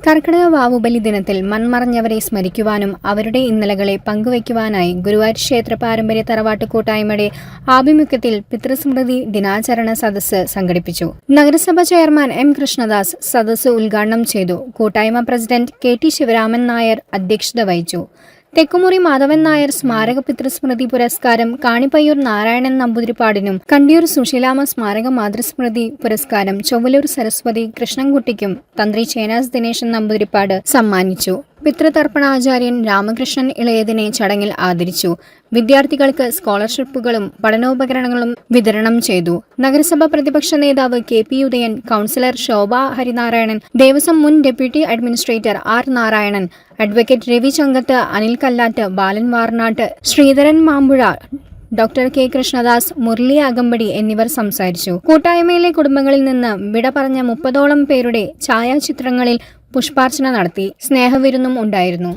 കർക്കിടക വാവുബലി ദിനത്തിൽ മൺമറഞ്ഞവരെ സ്മരിക്കുവാനും അവരുടെ ഇന്നലകളെ പങ്കുവയ്ക്കുവാനായി ഗുരുവായൂർ ക്ഷേത്ര പാരമ്പര്യ തറവാട്ട് കൂട്ടായ്മയുടെ ആഭിമുഖ്യത്തിൽ പിതൃസ്മൃതി ദിനാചരണ സദസ്സ് സംഘടിപ്പിച്ചു. നഗരസഭ ചെയർമാൻ എം കൃഷ്ണദാസ് സദസ്സ് ഉദ്ഘാടനം ചെയ്തു. കൂട്ടായ്മ പ്രസിഡന്റ് KT ശിവരാമൻ നായർ അധ്യക്ഷത വഹിച്ചു. തെക്കുമുറി മാധവൻ നായർ സ്മാരക പിതൃസ്മൃതി പുരസ്കാരം കാണിപ്പയ്യൂർ നാരായണൻ നമ്പൂതിരിപ്പാടിനും, കണ്ടിയൂർ സുശീലാമ്മ സ്മാരക മാതൃസ്മൃതി പുരസ്കാരം ചൊവ്വലൂർ സരസ്വതി കൃഷ്ണൻകുട്ടിക്കും തന്ത്രി ചേനാസ് ദിനേശൻ നമ്പൂതിരിപ്പാട് സമ്മാനിച്ചു. പിതൃതർപ്പണാചാര്യൻ രാമകൃഷ്ണൻ ഇളയതിനെ ചടങ്ങിൽ ആദരിച്ചു. വിദ്യാർത്ഥികൾക്ക് സ്കോളർഷിപ്പുകളും പഠനോപകരണങ്ങളും വിതരണം ചെയ്തു. നഗരസഭ പ്രതിപക്ഷ നേതാവ് KP ഉദയൻ, കൗൺസിലർ ശോഭ ഹരിനാരായണൻ, ദേവസ്വം മുൻ deputy administrator R Narayanan, advocate Ravi Chankath, Anil Kallat, Balan Varnat, Sreedharan Mambuzha, doctor K Krishnadas, Murali Akampadi എന്നിവർ സംസാരിച്ചു. കൂട്ടായ്മയിലെ കുടുംബങ്ങളിൽ നിന്ന് വിട പറഞ്ഞ 30ഓളം പേരുടെ ഛായാചിത്രങ്ങളിൽ പുഷ്പാർച്ചന നടത്തി. സ്നേഹവിരുന്നും ഉണ്ടായിരുന്നു.